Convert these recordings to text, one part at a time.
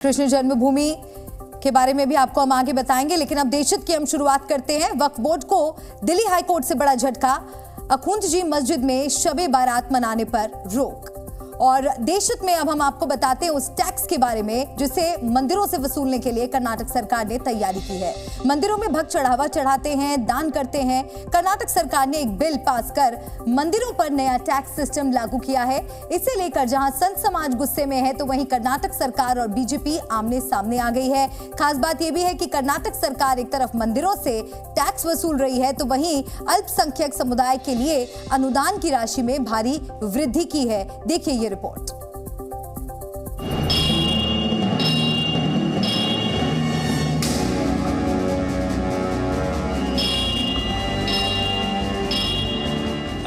कृष्ण जन्मभूमि के बारे में भी आपको हम आगे बताएंगे, लेकिन अब देशहित की हम शुरुआत करते हैं। वक्फ बोर्ड को दिल्ली हाई कोर्ट से बड़ा झटका। अखुंद जी मस्जिद में शबे बारात मनाने पर रोक। और देशहित में अब हम आपको बताते हैं उस टैक्स के बारे में जिसे मंदिरों से वसूलने के लिए कर्नाटक सरकार ने तैयारी की है। मंदिरों में भक्त चढ़ावा चढ़ाते हैं, दान करते हैं। कर्नाटक सरकार ने एक बिल पास कर मंदिरों पर नया टैक्स सिस्टम लागू किया है। इसे लेकर जहां संत समाज गुस्से में है, तो वहीं कर्नाटक सरकार और बीजेपी आमने सामने आ गई है। खास बात यह भी है कि कर्नाटक सरकार एक तरफ मंदिरों से टैक्स वसूल रही है, तो वहीं अल्पसंख्यक समुदाय के लिए अनुदान की राशि में भारी वृद्धि की है। देखिए ये रिपोर्ट।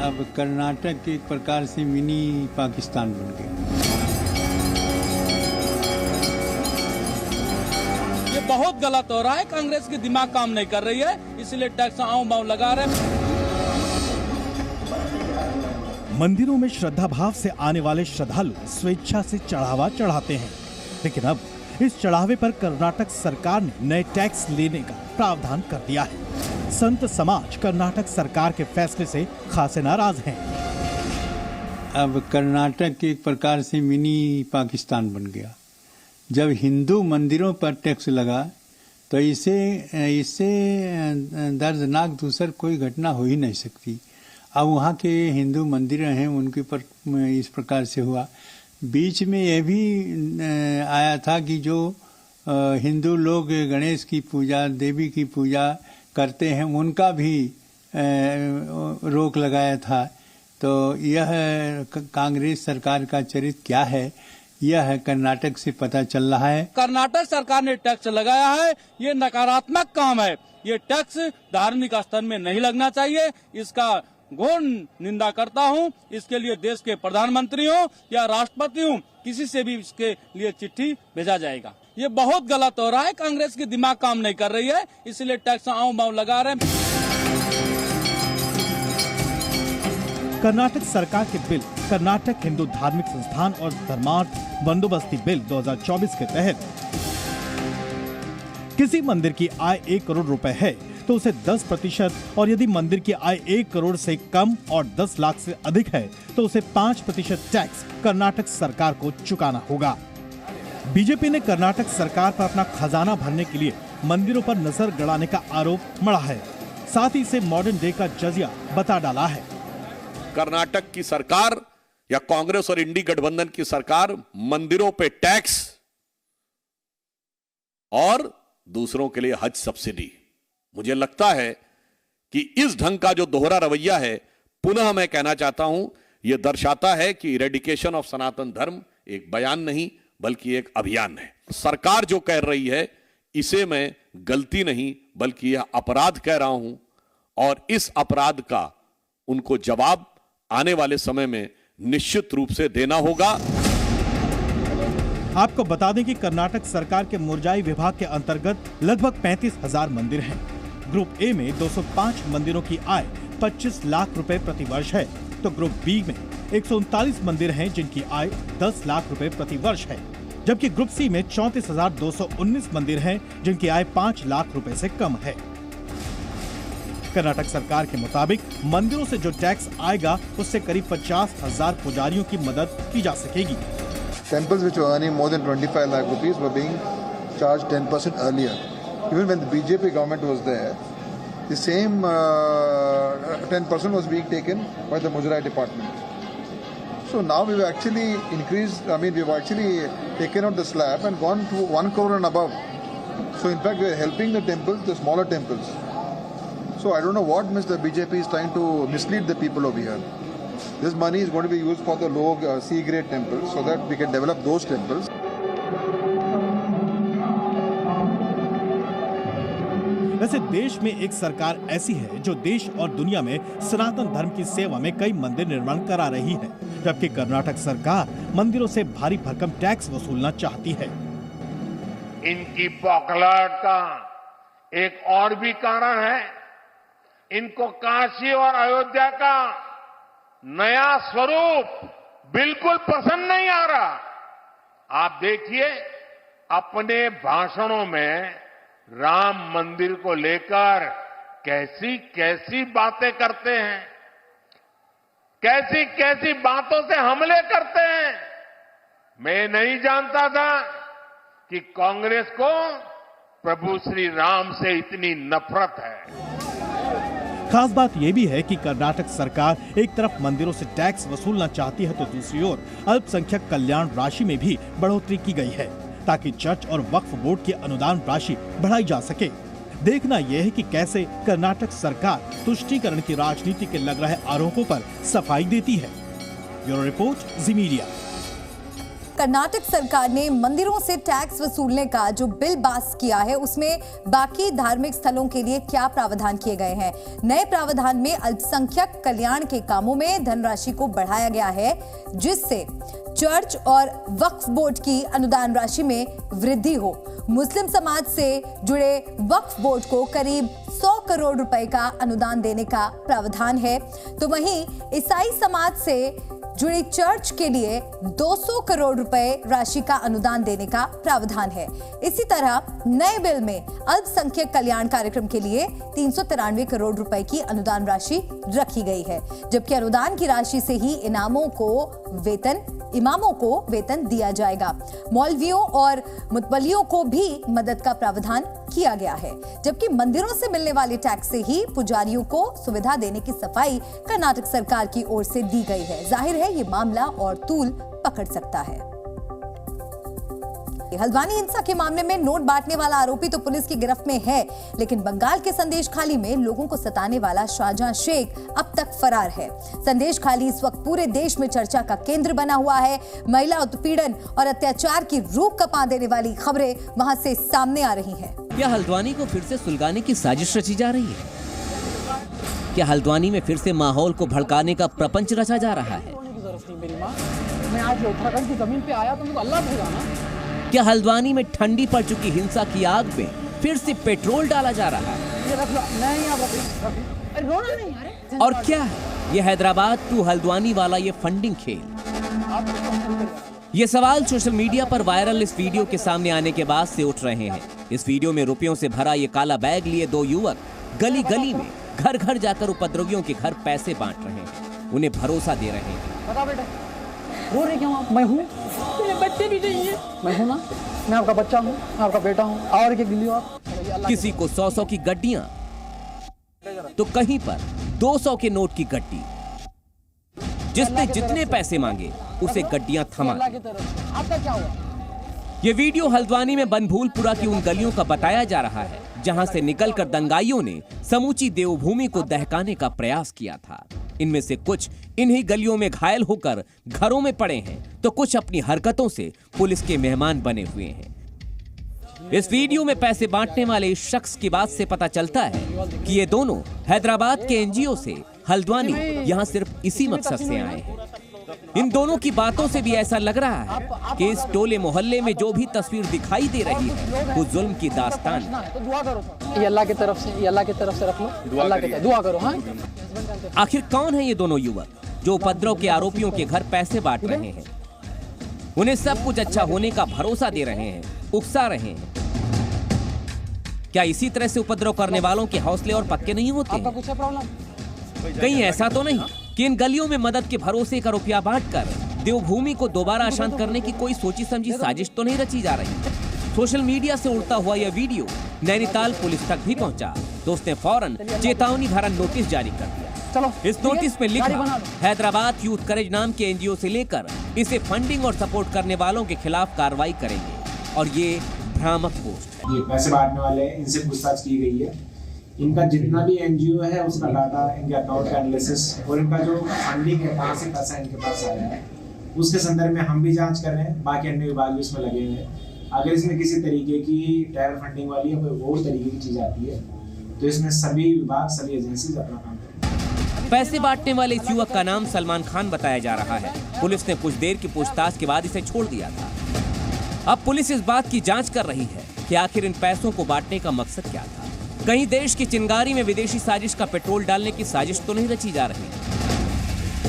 अब कर्नाटक एक प्रकार से मिनी पाकिस्तान बन गया। ये बहुत गलत हो रहा है। कांग्रेस की दिमाग काम नहीं कर रही है, इसलिए टैक्स आऊं बाऊं लगा रहे। मंदिरों में श्रद्धा भाव से आने वाले श्रद्धालु स्वेच्छा से चढ़ावा चढ़ाते हैं, लेकिन अब इस चढ़ावे पर कर्नाटक सरकार ने नए टैक्स लेने का प्रावधान कर दिया है। संत समाज कर्नाटक सरकार के फैसले से खासे नाराज हैं। अब कर्नाटक एक प्रकार से मिनी पाकिस्तान बन गया। जब हिंदू मंदिरों पर टैक्स लगा तो इससे दर्दनाक दूसर कोई घटना हो ही नहीं सकती। अब वहाँ के हिंदू मंदिर हैं, उनके ऊपर इस प्रकार से हुआ। बीच में यह भी आया था कि जो हिंदू लोग गणेश की पूजा, देवी की पूजा करते हैं, उनका भी रोक लगाया था। तो यह कांग्रेस सरकार का चरित्र क्या है, यह कर्नाटक से पता चल रहा है। कर्नाटक सरकार ने टैक्स लगाया है, ये नकारात्मक काम है। ये टैक्स धार्मिक स्तर में नहीं लगना चाहिए। इसका घोर निंदा करता हूं। इसके लिए देश के प्रधानमंत्री हो या राष्ट्रपति हो, किसी से भी इसके लिए चिट्ठी भेजा जाएगा। ये बहुत गलत हो रहा है। कांग्रेस की दिमाग काम नहीं कर रही है, इसलिए टैक्स आऊं बाऊं लगा रहे हैं। कर्नाटक सरकार के बिल कर्नाटक हिंदू धार्मिक संस्थान और धर्मार्थ बंदोबस्ती बिल 2024 के तहत किसी मंदिर की आय 1 करोड़ रुपए है तो उसे 10% और यदि मंदिर की आय 1 करोड़ से कम और 10 लाख से अधिक है तो उसे 5% टैक्स कर्नाटक सरकार को चुकाना होगा। बीजेपी ने कर्नाटक सरकार पर अपना खजाना भरने के लिए मंदिरों पर नजर गड़ाने का आरोप मढ़ा है। साथ ही इसे मॉडर्न डे का जजिया बता डाला है। कर्नाटक की सरकार या कांग्रेस और इंडी गठबंधन की सरकार मंदिरों पे टैक्स और दूसरों के लिए हज सब्सिडी। मुझे लगता है कि इस ढंग का जो दोहरा रवैया है, पुनः मैं कहना चाहता हूं, यह दर्शाता है कि इरेडिकेशन ऑफ सनातन धर्म एक बयान नहीं बल्कि एक अभियान है। सरकार जो कह रही है इसे मैं गलती नहीं बल्कि यह अपराध कह रहा हूं और इस अपराध का उनको जवाब आने वाले समय में निश्चित रूप से देना होगा। आपको बता दें कि कर्नाटक सरकार के मुर्जाई विभाग के अंतर्गत लगभग 35,000 मंदिर हैं। ग्रुप ए में 205 मंदिरों की आय 25 लाख रुपए प्रति वर्ष है, तो ग्रुप बी में 139 मंदिर हैं जिनकी आय 10 लाख रुपए प्रति वर्ष है, जबकि ग्रुप सी में 34,219 मंदिर हैं जिनकी आय 5 लाख रुपए से कम है। कर्नाटक सरकार के मुताबिक मंदिरों से जो टैक्स आएगा उससे करीब 50,000 पुजारियों की मदद की जा सकेगी। Temples which were earning more than 25 lakh rupees were being charged 10% earlier. Even when the BJP government was there, the same 10% was being taken by the Muzerai department. So now we've actually increased, we've actually taken out the slab and gone to 1 crore and above. So in fact we're helping the temples, the smaller temples. So I don't know what Mr. BJP is trying to mislead the people over here. This money is going to be used for the low C-grade temples so that we can develop those temples. वैसे देश में एक सरकार ऐसी है जो देश और दुनिया में सनातन धर्म की सेवा में कई मंदिर निर्माण करा रही है, जबकि कर्नाटक सरकार मंदिरों से भारी भरकम टैक्स वसूलना चाहती है। इनकी बौखलाहट का एक और भी कारण है, इनको काशी और अयोध्या का नया स्वरूप बिल्कुल पसंद नहीं आ रहा। आप देखिए अपने भाषणों में राम मंदिर को लेकर कैसी कैसी बातें करते हैं, कैसी कैसी बातों से हमले करते हैं। मैं नहीं जानता था कि कांग्रेस को प्रभु श्री राम से इतनी नफरत है। खास बात यह भी है कि कर्नाटक सरकार एक तरफ मंदिरों से टैक्स वसूलना चाहती है तो दूसरी ओर अल्पसंख्यक कल्याण राशि में भी बढ़ोतरी की गई है ताकि चर्च और वक्फ बोर्ड की अनुदान राशि बढ़ाई जा सके। देखना यह है कि कैसे कर्नाटक सरकार तुष्टीकरण की राजनीति के लग रहे आरोपों पर सफाई देती है। ब्यूरो रिपोर्ट, जी मीडिया। कर्नाटक सरकार ने मंदिरों से टैक्स वसूलने का जो बिल पास किया है उसमें बाकी धार्मिक स्थलों के लिए क्या प्रावधान किए गए हैं। नए प्रावधान में अल्पसंख्यक कल्याण के कामों में धनराशि को बढ़ाया गया है जिससे चर्च और वक्फ बोर्ड की अनुदान राशि में वृद्धि हो। मुस्लिम समाज से जुड़े वक्फ बोर्ड को करीब 100 करोड़ रुपए का अनुदान देने का प्रावधान है, तो वहीं ईसाई समाज से जुड़ी चर्च के लिए 200 करोड़ रुपए राशि का अनुदान देने का प्रावधान है। इसी तरह नए बिल में अल्पसंख्यक कल्याण कार्यक्रम के लिए 393 करोड़ रुपए की अनुदान राशि रखी गई है, जबकि अनुदान की राशि से ही इमामों को वेतन दिया जाएगा। मौलवियों और मुतवल्लियों को भी मदद का प्रावधान किया गया है, जबकि मंदिरों से मिलने वाले टैक्स से ही पुजारियों को सुविधा देने की सफाई कर्नाटक सरकार की ओर से दी गई है। जाहिर है ये मामला और तूल पकड़ सकता है। हल्द्वानी हिंसा के मामले में नोट बांटने वाला आरोपी तो पुलिस की गिरफ्त में है, लेकिन बंगाल के संदेशखाली में लोगों को सताने वाला शाहजहां शेख अब तक फरार है। संदेशखाली इस वक्त पूरे देश में चर्चा का केंद्र बना हुआ है। महिला उत्पीड़न और अत्याचार की रूह कपा देने वाली खबरें वहां से सामने आ रही हैं। क्या हल्द्वानी को फिर से सुलगाने की साजिश रची जा रही है? क्या हल्द्वानी में फिर से माहौल को भड़काने का प्रपंच रचा जा रहा है? मैं आज उत्तराखंड की जमीन पे आया तो मुझे अल्लाह भेजा ना। क्या हल्द्वानी में ठंडी पड़ चुकी हिंसा की आग में फिर से पेट्रोल डाला जा रहा है? और क्या है ये हैदराबाद टू हल्द्वानी वाला ये फंडिंग खेल? ये सवाल सोशल मीडिया पर वायरल इस वीडियो के सामने आने के बाद से उठ रहे हैं। इस वीडियो में रुपयों से भरा ये काला बैग लिए दो युवक गली गली में घर घर जाकर उपद्रवियों के घर पैसे बांट रहे हैं, उन्हें भरोसा दे रहे हैं। बता बेटा, रो रहे क्यों आप? मैं हूँ, मेरे बच्चे भी चाहिए। मैं हूँ ना, मैं आपका बच्चा हूँ, मैं आपका बेटा हूँ। और क्या गिल्ली आप? किसी को 100-100 की गड्डियां तो कहीं पर 200 के नोट की गड्डी। जिसने जितने पैसे मांगे उसे गड्डियां थमा। आपका क्या हुआ? ये वीडियो हल्द्वानी में बनभूलपुरा की उन गलियों का बताया जा रहा है जहां से निकलकर दंगाइयों ने समूची देवभूमि को दहकाने का प्रयास किया था। इनमें से कुछ इन्हीं गलियों में घायल होकर घरों में पड़े हैं, तो कुछ अपनी हरकतों से पुलिस के मेहमान बने हुए हैं। इस वीडियो में पैसे बांटने वाले इस शख्स की बात से पता चलता है कि ये दोनों हैदराबाद के एनजीओ से हल्द्वानी यहाँ सिर्फ इसी मकसद से आए हैं। इन दोनों की बातों से भी ऐसा लग रहा है कि इस टोले मोहल्ले में जो भी तस्वीर दिखाई दे रही है वो जुल्म की दास्तान है। ये अल्लाह की तरफ से, ये अल्लाह की तरफ से रख लो, अल्लाह की तरफ दुआ करो। हाँ, आखिर कौन है ये दोनों युवक जो उपद्रव के आरोपियों के घर पैसे बांट रहे हैं? उन्हें सब कुछ अच्छा होने का भरोसा दे रहे हैं, उकसा रहे हैं। क्या इसी तरह से उपद्रव करने वालों के हौसले और पक्के नहीं होते हैं? कहीं ऐसा तो नहीं कि इन गलियों में मदद के भरोसे का रुपया बांटकर देवभूमि को दोबारा अशांत करने की कोई सोची समझी साजिश तो नहीं रची जा रही? सोशल मीडिया से उड़ता हुआ यह वीडियो नैनीताल पुलिस तक भी पहुंचा तो उसने फौरन चेतावनी भरा नोटिस जारी कर दिया। इस नोटिस में लिखा, हैदराबाद यूथ करेज नाम के एनजीओ से लेकर इसे फंडिंग और सपोर्ट करने वालों के खिलाफ कार्रवाई करेंगे। और ये भ्रामक पोस्ट है। ये पैसे बांटने वाले इनसे पूछताछ की गई है। इनका जितना भी एनजीओ है उसका डाटा, इनके अकाउंट का एनालिसिस और इनका जो फंडिंग है, कहाँ से पैसा इनके पास आया है, उसके संदर्भ में हम भी जांच कर रहे हैं। बाकी अन्य विभाग भी इसमें लगे हुए हैं। अगर इसमें किसी तरीके की टेरर फंडिंग वाली या कोई और तरीके की चीज आती है तो इसमें सभी विभाग, सभी एजेंसीज अपना काम करेंगे। पैसे बांटने वाले इस युवक का नाम सलमान खान बताया जा रहा है। पुलिस ने कुछ देर की पूछताछ के बाद इसे छोड़ दिया था। अब पुलिस इस बात की जांच कर रही है कि आखिर इन पैसों को बांटने का मकसद क्या था। कहीं देश की चिंगारी में विदेशी साजिश का पेट्रोल डालने की साजिश तो नहीं रची जा रही?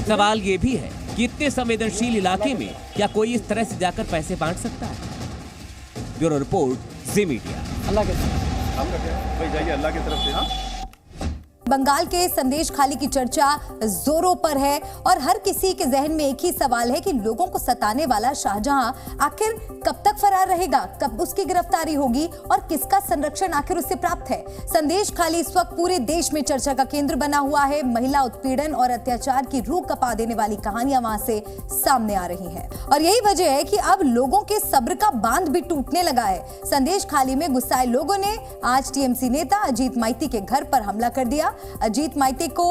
सवाल ये भी है कि इतने संवेदनशील इलाके में क्या कोई इस तरह से जाकर पैसे बांट सकता है? ब्यूरो रिपोर्ट जी मीडिया। अल्लाह के भाई जाइए, अल्लाह की तरफ से। हाँ, बंगाल के संदेश खाली की चर्चा जोरों पर है और हर किसी के जहन में एक ही सवाल है कि लोगों को सताने वाला शाहजहां आखिर कब तक फरार रहेगा, कब उसकी गिरफ्तारी होगी और किसका संरक्षण आखिर उससे प्राप्त है। संदेश खाली इस वक्त पूरे देश में चर्चा का केंद्र बना हुआ है। महिला उत्पीड़न और अत्याचार की रूह कपा देने वाली कहानियां वहां से सामने आ रही हैं और यही वजह है कि अब लोगों के सब्र का बांध भी टूटने लगा है। संदेश खाली में गुस्साए लोगों ने आज टीएमसी नेता अजीत माइती के घर पर हमला कर दिया। अजीत माइती को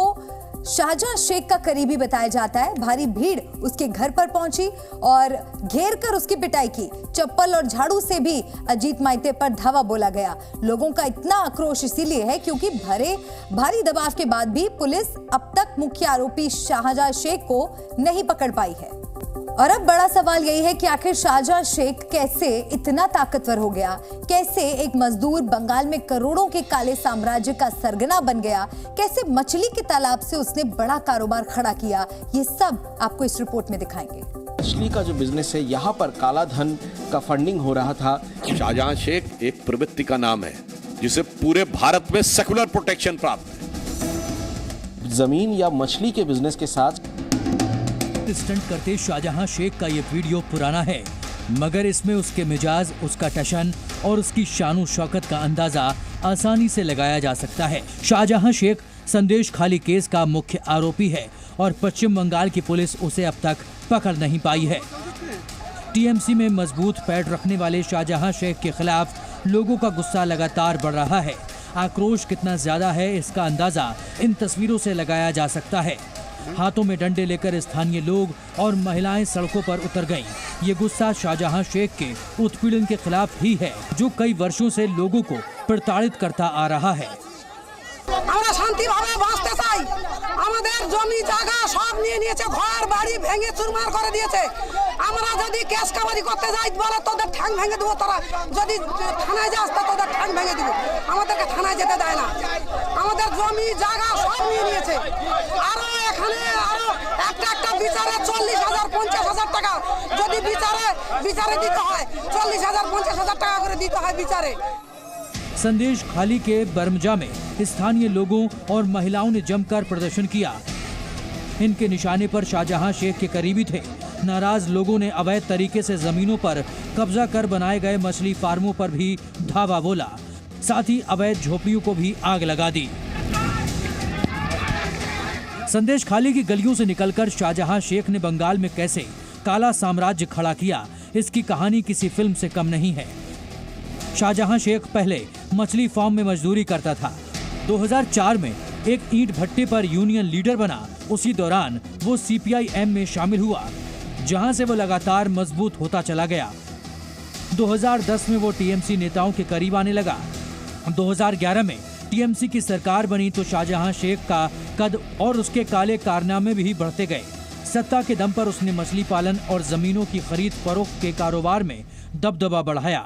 शाहजहां शेख का करीबी बताया जाता है। भारी भीड़ उसके घर पर पहुंची और घेर कर उसकी पिटाई की। चप्पल और झाड़ू से भी अजीत माइती पर धावा बोला गया। लोगों का इतना आक्रोश इसीलिए है क्योंकि भारी दबाव के बाद भी पुलिस अब तक मुख्य आरोपी शाहजहां शेख को नहीं पकड़ पाई है। और अब बड़ा सवाल यही है कि आखिर शाहजहां शेख कैसे इतना ताकतवर हो गया, कैसे एक मजदूर बंगाल में करोड़ों के काले साम्राज्य का सरगना बन गया, कैसे मछली के तालाब से उसने बड़ा कारोबार खड़ा किया, ये सब आपको इस रिपोर्ट में दिखाएंगे। मछली का जो बिजनेस है, यहाँ पर काला धन का फंडिंग हो रहा था। शाहजहां शेख एक प्रवृत्ति का नाम है जिसे पूरे भारत में सेकुलर प्रोटेक्शन प्राप्त है। जमीन या मछली के बिजनेस के साथ स्टंट करते शाहजहां शेख का ये वीडियो पुराना है, मगर इसमें उसके मिजाज, उसका टशन और उसकी शान शौकत का अंदाजा आसानी से लगाया जा सकता है। शाहजहां शेख संदेश खाली केस का मुख्य आरोपी है और पश्चिम बंगाल की पुलिस उसे अब तक पकड़ नहीं पाई है। टीएमसी में मजबूत पैड रखने वाले शाहजहां शेख के खिलाफ लोगों का गुस्सा लगातार बढ़ रहा है। आक्रोश कितना ज्यादा है इसका अंदाजा इन तस्वीरों से लगाया जा सकता है। हाथों में डंडे लेकर स्थानीय लोग और महिलाएं सड़कों पर उतर गईं। ये गुस्सा शाहजहां शेख के उत्पीड़न के खिलाफ ही है जो कई वर्षों से लोगों को प्रताड़ित करता आ रहा है। আমরা শান্তিভাবে বাঁচতে চাই, আমাদের জমি জায়গা সব নিয়ে নিয়েছে, ঘর বাড়ি ভেঙে চুরমার করে দিয়েছে। আমরা যদি কেস কাবারি করতে যাই বলে তোদের ঠ্যাং ভেঙে দেবো, তারা যদি থানায় যাস তা তোদের ঠ্যাং ভেঙে দেবো। আমাদেরকে থানায় যেতে দেয় না, আমাদের জমি জায়গা সব নিয়ে নিয়েছে। আরো এখানে আরো একটা বিচারে 40,000 50,000 টাকা যদি বিচারে দিতে হয়, 40,000 50,000 টাকা করে দিতে হয় বিচারে। संदेश खाली के बरमजा में स्थानीय लोगों और महिलाओं ने जमकर प्रदर्शन किया। इनके निशाने पर शाहजहां शेख के करीबी थे। नाराज लोगों ने अवैध तरीके से जमीनों पर कब्जा कर बनाए गए मछली फार्मों पर भी धावा बोला, साथ ही अवैध झोपड़ियों को भी आग लगा दी। संदेश खाली की गलियों से निकलकर शाहजहां शेख ने बंगाल में कैसे काला साम्राज्य खड़ा किया, इसकी कहानी किसी फिल्म से कम नहीं है। शाहजहां शेख पहले मछली फार्म में मजदूरी करता था। 2004 में एक ईंट भट्टे पर यूनियन लीडर बना। उसी दौरान वो सीपीआईएम में शामिल हुआ, जहां से वो लगातार मजबूत होता चला गया। 2010 में वो टीएमसी नेताओं के करीब आने लगा। 2011 में टीएमसी की सरकार बनी तो शाहजहां शेख का कद और उसके काले कारनामे भी बढ़ते गए। सत्ता के दम पर उसने मछली पालन और जमीनों की खरीद फरोख्त के कारोबार में दबदबा बढ़ाया।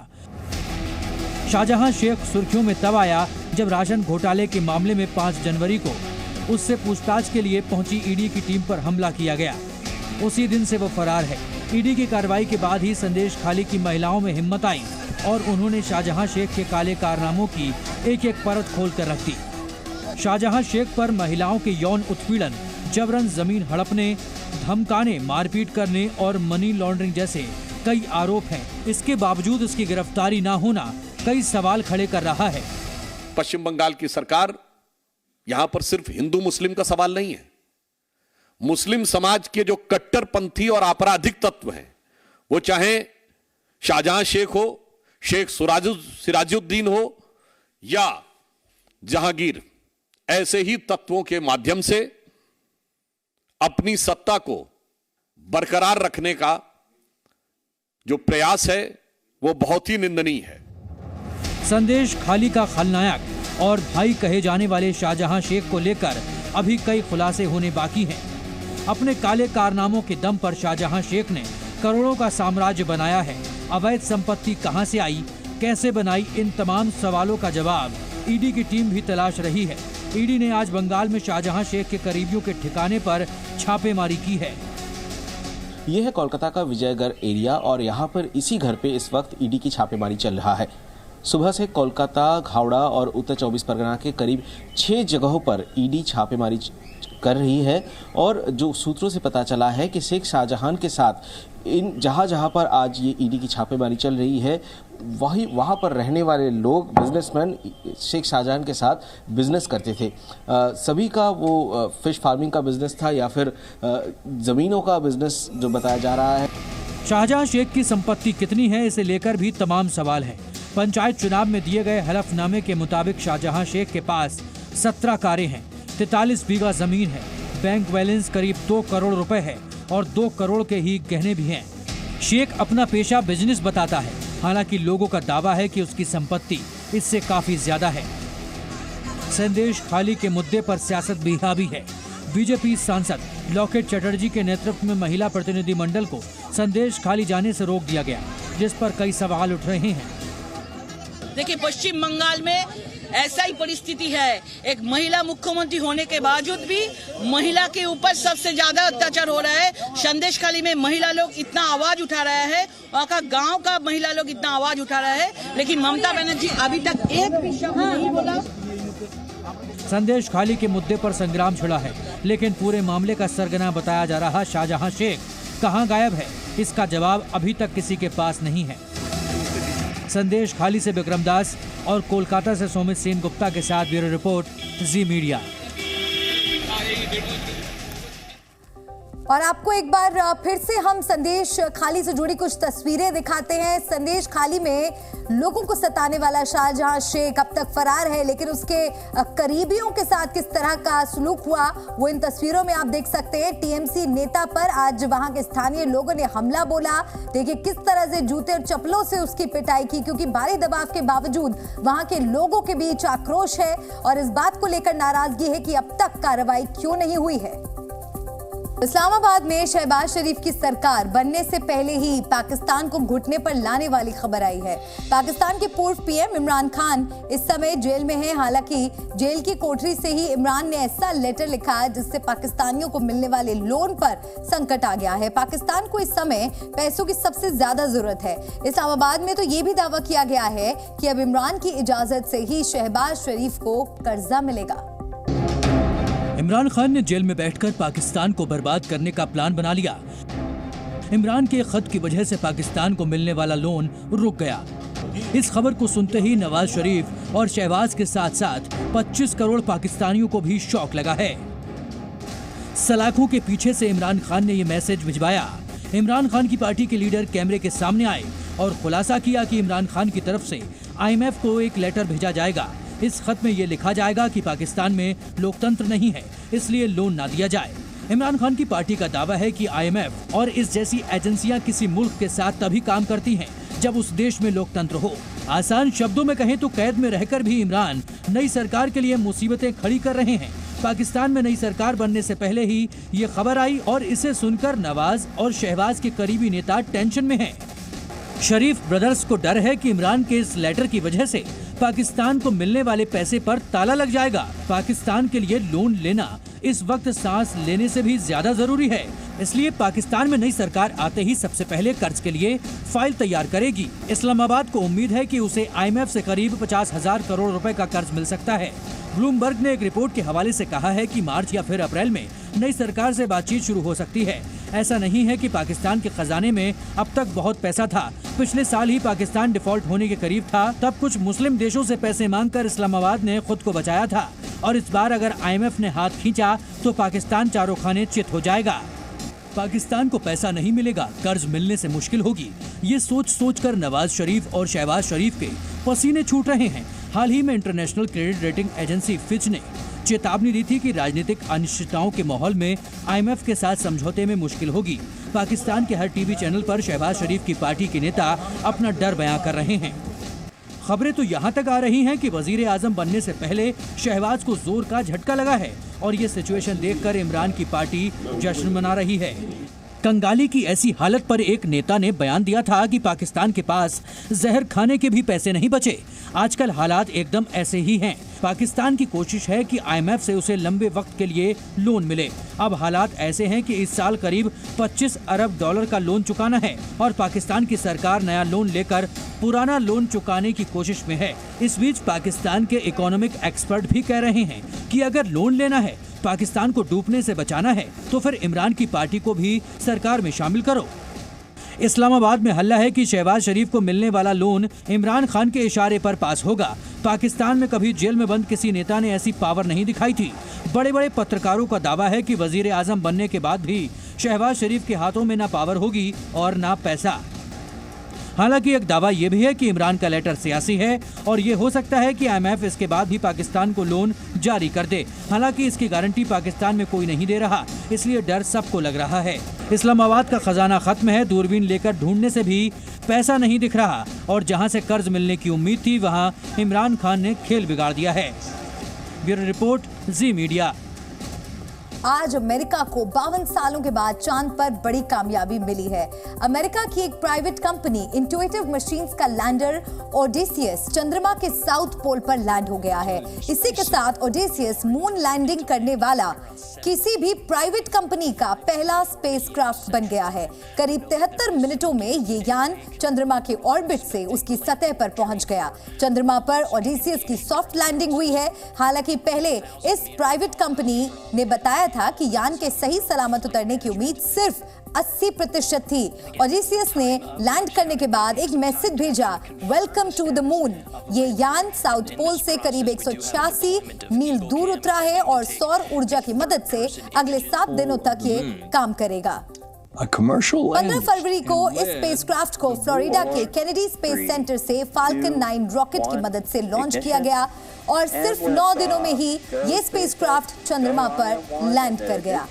शाहजहां शेख सुर्खियों में तब आया जब राशन घोटाले के मामले में 5 जनवरी को उससे पूछताछ के लिए पहुंची ईडी की टीम पर हमला किया गया। उसी दिन से वो फरार है। ईडी की कार्रवाई के बाद ही संदेश खाली की महिलाओं में हिम्मत आई और उन्होंने शाहजहां शेख के काले कारनामों की एक एक परत खोल कर रख दी। शाहजहां शेख पर महिलाओं के यौन उत्पीड़न, जबरन जमीन हड़पने, धमकाने, मारपीट करने और मनी लॉन्ड्रिंग जैसे कई आरोप हैं। इसके बावजूद इसकी गिरफ्तारी न होना कई सवाल खड़े कर रहा है। पश्चिम बंगाल की सरकार यहां पर सिर्फ हिंदू मुस्लिम का सवाल नहीं है। मुस्लिम समाज के जो कट्टरपंथी और आपराधिक तत्व हैं, वो चाहे शाहजहां शेख हो, शेख सिराजुद्दीन हो या जहांगीर, ऐसे ही तत्वों के माध्यम से अपनी सत्ता को बरकरार रखने का जो प्रयास है वो बहुत ही निंदनीय है। संदेश खाली का खलनायक और भाई कहे जाने वाले शाहजहां शेख को लेकर अभी कई खुलासे होने बाकी हैं। अपने काले कारनामों के दम पर शाहजहां शेख ने करोड़ों का साम्राज्य बनाया है। अवैध संपत्ति कहां से आई, कैसे बनाई, इन तमाम सवालों का जवाब ईडी की टीम भी तलाश रही है। ईडी ने आज बंगाल में शाहजहां शेख के करीबियों के ठिकाने पर छापेमारी की है। ये है कोलकाता का विजयगढ़ एरिया और यहाँ पर इसी घर पे इस वक्त ईडी की छापेमारी चल रहा है। सुबह से कोलकाता, हावड़ा और उत्तर 24 परगना के करीब 6 जगहों पर ईडी छापेमारी कर रही है और जो सूत्रों से पता चला है कि शेख शाहजहां के साथ इन जहां पर आज ये ईडी की छापेमारी चल रही है वहाँ पर रहने वाले लोग, बिजनेसमैन शेख शाहजहां के साथ बिजनेस करते थे। सभी का वो फिश फार्मिंग का बिजनेस था या फिर ज़मीनों का बिजनेस जो बताया जा रहा है। शाहजहां शेख की संपत्ति कितनी है, इसे लेकर भी तमाम सवाल हैं। पंचायत चुनाव में दिए गए हलफनामे के मुताबिक शाहजहां शेख के पास 17 कारें हैं, 43 बीघा जमीन है, बैंक बैलेंस करीब 2 करोड़ रुपए है और 2 करोड़ के ही गहने भी हैं। शेख अपना पेशा बिजनेस बताता है, हालांकि लोगों का दावा है कि उसकी संपत्ति इससे काफी ज्यादा है। संदेश खाली के मुद्दे पर सियासत भी हावी है। बीजेपी सांसद लॉकेट चटर्जी के नेतृत्व में महिला प्रतिनिधि मंडल को संदेश खाली जाने से रोक दिया गया, जिस पर कई सवाल उठ रहे हैं। देखिए, पश्चिम बंगाल में ऐसा ही परिस्थिति है। एक महिला मुख्यमंत्री होने के बावजूद भी महिला के ऊपर सबसे ज्यादा अत्याचार हो रहा है। संदेश खाली में महिला लोग इतना आवाज उठा रहा है, वहाँ का गांव का महिला लोग इतना आवाज उठा रहा है, लेकिन ममता बनर्जी अभी तक एक भी शब्द नहीं बोला। संदेश खाली के मुद्दे पर संग्राम छिड़ा है, लेकिन पूरे मामले का सरगना बताया जा रहा शाहजहां शेख कहां गायब है, इसका जवाब अभी तक किसी के पास नहीं है। संदेश खाली से विक्रम दास और कोलकाता से सोमित सेन गुप्ता के साथ ब्यूरो रिपोर्ट, जी मीडिया। और आपको एक बार फिर से हम संदेश खाली से जुड़ी कुछ तस्वीरें दिखाते हैं। संदेश खाली में लोगों को सताने वाला शाहजहां शेख अब तक फरार है, लेकिन उसके करीबियों के साथ किस तरह का सलूक हुआ वो इन तस्वीरों में आप देख सकते हैं। टीएमसी नेता पर आज वहां के स्थानीय लोगों ने हमला बोला। देखिए किस तरह से जूते और चप्पलों से उसकी पिटाई की, क्योंकि भारी दबाव के बावजूद वहां के लोगों के बीच आक्रोश है और इस बात को लेकर नाराजगी है कि अब तक कार्रवाई क्यों नहीं हुई है। इस्लामाबाद में शहबाज शरीफ की सरकार बनने से पहले ही पाकिस्तान को घुटने पर लाने वाली खबर आई है। पाकिस्तान के पूर्व पीएम इमरान खान इस समय जेल में हैं। हालांकि जेल की कोठरी से ही इमरान ने ऐसा लेटर लिखा जिससे पाकिस्तानियों को मिलने वाले लोन पर संकट आ गया है। पाकिस्तान को इस समय पैसों की सबसे ज्यादा जरूरत है। इस्लामाबाद में तो ये भी दावा किया गया है कि अब इमरान की इजाजत से ही शहबाज शरीफ को कर्जा मिलेगा। इमरान खान ने जेल में बैठकर पाकिस्तान को बर्बाद करने का प्लान बना लिया। इमरान के खत की वजह से पाकिस्तान को मिलने वाला लोन रुक गया। इस खबर को सुनते ही नवाज शरीफ और शहबाज के साथ साथ 25 करोड़ पाकिस्तानियों को भी शौक लगा है। सलाखों के पीछे से इमरान खान ने ये मैसेज भिजवाया। इमरान खान की पार्टी के लीडर कैमरे के सामने आए और खुलासा किया कि इमरान खान की तरफ से IMF को एक लेटर भेजा जाएगा। इस खत में ये लिखा जाएगा कि पाकिस्तान में लोकतंत्र नहीं है, इसलिए लोन ना दिया जाए। इमरान खान की पार्टी का दावा है कि IMF और इस जैसी एजेंसियां किसी मुल्क के साथ तभी काम करती हैं जब उस देश में लोकतंत्र हो। आसान शब्दों में कहें तो कैद में रहकर भी इमरान नई सरकार के लिए मुसीबतें खड़ी कर रहे हैं। पाकिस्तान में नई सरकार बनने से पहले ही ये खबर आई और इसे सुनकर नवाज और शहबाज के करीबी नेता टेंशन में हैं। शरीफ ब्रदर्स को डर है कि इमरान के इस लेटर की वजह से पाकिस्तान को मिलने वाले पैसे पर ताला लग जाएगा। पाकिस्तान के लिए लोन लेना इस वक्त सांस लेने से भी ज्यादा जरूरी है, इसलिए पाकिस्तान में नई सरकार आते ही सबसे पहले कर्ज के लिए फाइल तैयार करेगी। इस्लामाबाद को उम्मीद है कि उसे IMF से करीब 50,000 करोड़ रुपए का कर्ज मिल सकता है। ब्लूमबर्ग ने एक रिपोर्ट के हवाले से कहा है कि मार्च या फिर अप्रैल में नई सरकार से बातचीत शुरू हो सकती है। ऐसा नहीं है कि पाकिस्तान के खजाने में अब तक बहुत पैसा था। पिछले साल ही पाकिस्तान डिफॉल्ट होने के करीब था, तब कुछ मुस्लिम देशों से पैसे मांगकर इस्लामाबाद ने खुद को बचाया था और इस बार अगर IMF ने हाथ खींचा तो पाकिस्तान चारों खाने चित हो जाएगा। पाकिस्तान को पैसा नहीं मिलेगा, कर्ज मिलने से मुश्किल होगी। ये सोच कर नवाज शरीफ और शहबाज शरीफ के पसीने छूट रहे हैं। हाल ही में international credit rating agency Fitch ने चेतावनी दी थी कि राजनीतिक अनिश्चितताओं के माहौल में IMF के साथ समझौते में मुश्किल होगी। पाकिस्तान के हर टीवी चैनल पर शहबाज शरीफ की पार्टी के नेता अपना डर बयां कर रहे हैं। खबरें तो यहाँ तक आ रही हैं कि वजीर आजम बनने से पहले शहबाज को जोर का झटका लगा है और ये सिचुएशन देखकर इमरान की पार्टी जश्न मना रही है। कंगाली की ऐसी हालत पर एक नेता ने बयान दिया था कि पाकिस्तान के पास जहर खाने के भी पैसे नहीं बचे। आजकल हालात एकदम ऐसे ही हैं। पाकिस्तान की कोशिश है कि IMF से उसे लंबे वक्त के लिए लोन मिले। अब हालात ऐसे हैं कि इस साल करीब 25 अरब डॉलर का लोन चुकाना है और पाकिस्तान की सरकार नया लोन लेकर पुराना लोन चुकाने की कोशिश में है। इस बीच पाकिस्तान के इकोनॉमिक एक्सपर्ट भी कह रहे हैं कि अगर लोन लेना है, पाकिस्तान को डूबने से बचाना है, तो फिर इमरान की पार्टी को भी सरकार में शामिल करो। इस्लामाबाद में हल्ला है कि शहबाज शरीफ को मिलने वाला लोन इमरान खान के इशारे पर पास होगा। पाकिस्तान में कभी जेल में बंद किसी नेता ने ऐसी पावर नहीं दिखाई थी। बड़े बड़े पत्रकारों का दावा है कि वजीर आजम बनने के बाद भी शहबाज शरीफ के हाथों में ना पावर होगी और ना पैसा। हालांकि एक दावा ये भी है कि इमरान का लेटर सियासी है और ये हो सकता है कि IMF इसके बाद भी पाकिस्तान को लोन जारी कर दे। हालांकि इसकी गारंटी पाकिस्तान में कोई नहीं दे रहा, इसलिए डर सबको लग रहा है। इस्लामाबाद का खजाना खत्म है, दूरबीन लेकर ढूंढने से भी पैसा नहीं दिख रहा और जहां से कर्ज मिलने की उम्मीद थी, वहां इमरान खान ने खेल बिगाड़ दिया है। ब्यूरो रिपोर्ट, जी मीडिया। आज अमेरिका को 52 सालों के बाद चांद पर बड़ी कामयाबी मिली है। अमेरिका की एक प्राइवेट कंपनी इंट्यूटिव मशीन्स का लैंडर ओडेसियस चंद्रमा के साउथ पोल पर लैंड हो गया है। इसी के साथ ओडेसियस मून लैंडिंग करने वाला किसी भी प्राइवेट कंपनी का पहला स्पेसक्राफ्ट बन गया है। करीब 73 मिनटों में ये यान चंद्रमा के ऑर्बिट से उसकी सतह पर पहुंच गया। चंद्रमा पर ओडेसियस की सॉफ्ट लैंडिंग हुई है। हालांकि पहले इस प्राइवेट कंपनी ने बताया था कि यान के सही सलामत उतरने की उम्मीद सिर्फ 80% थी। ओडेसियस ने लैंड करने के बाद एक मैसेज भेजा, वेलकम टू द मून। ये यान साउथ पोल से करीब 186 मील दूर उतरा है और सौर ऊर्जा की मदद से अगले 7 दिनों तक ये काम करेगा। 15 फरवरी को इस स्पेसक्राफ्ट को फ्लोरिडा के केनेडी स्पेस सेंटर से फाल्कन 9 रॉकेट की मदद से लॉन्च किया गया और सिर्फ 9 दिनों में ही ये स्पेसक्राफ्ट चंद्रमा पर लैंड कर गया।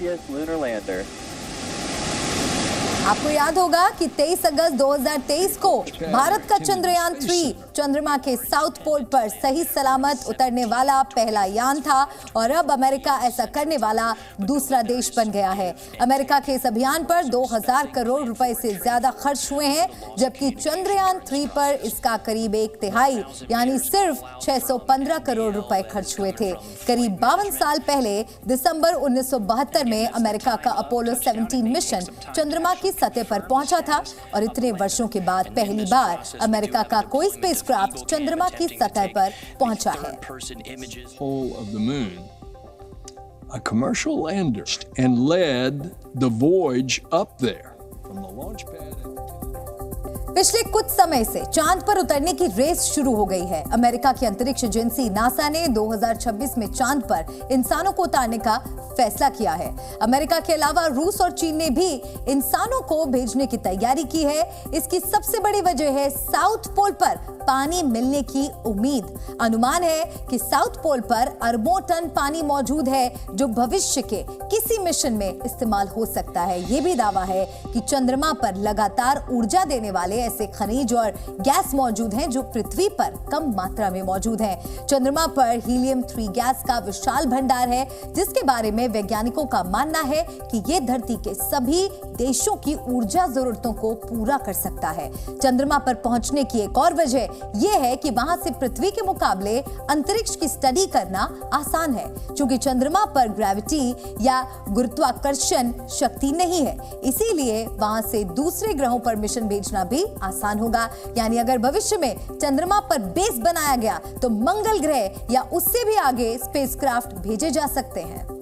आपको याद होगा कि 23 अगस्त 2023 को भारत का चंद्रयान 3 चंद्रमा के साउथ पोल पर सही सलामत उतरने वाला पहला यान था और अब अमेरिका ऐसा करने वाला दूसरा देश बन गया है। अमेरिका के इस अभियान पर 2000 करोड़ रुपए से ज्यादा खर्च हुए हैं, जबकि चंद्रयान 3 पर इसका करीब 1/3 यानी सिर्फ 615 करोड़ रुपए खर्च हुए थे। करीब 52 साल पहले दिसंबर 1972 में अमेरिका का अपोलो 17 मिशन चंद्रमा की सतह पर पहुंचा था और इतने वर्षों के बाद पहली बार अमेरिका का कोई स्पेसक्राफ्ट चंद्रमा की सतह पर पहुंचा है। A commercial lander and led the voyage up there from the launch pad. पिछले कुछ समय से चांद पर उतरने की रेस शुरू हो गई है। अमेरिका की अंतरिक्ष एजेंसी नासा ने 2026 में चांद पर इंसानों को उतारने का फैसला किया है। अमेरिका के अलावा रूस और चीन ने भी इंसानों को भेजने की तैयारी की है। इसकी सबसे बड़ी वजह है साउथ पोल पर पानी मिलने की उम्मीद। अनुमान है कि साउथ पोल पर अरबों टन पानी मौजूद है जो भविष्य के किसी मिशन में इस्तेमाल हो सकता है। यह भी दावा है कि चंद्रमा पर लगातार ऊर्जा देने वाले ऐसे खनिज और गैस मौजूद हैं जो पृथ्वी पर कम मात्रा में मौजूद हैं। चंद्रमा पर हीलियम 3 गैस का विशाल भंडार है, जिसके बारे में वैज्ञानिकों का मानना है कि यह धरती के सभी देशों की ऊर्जा जरूरतों को पूरा कर सकता है। चंद्रमा पर पहुंचने की एक और वजह यह है कि वहां से पृथ्वी के मुकाबले अंतरिक्ष की स्टडी करना आसान है, क्योंकि चंद्रमा पर ग्रेविटी या गुरुत्वाकर्षण शक्ति नहीं है। इसीलिए वहां से दूसरे ग्रहों पर मिशन भेजना भी आसान होगा। यानी अगर भविष्य में चंद्रमा पर बेस बनाया गया तो मंगल ग्रह या उससे भी आगे स्पेसक्राफ्ट भेजे जा सकते हैं।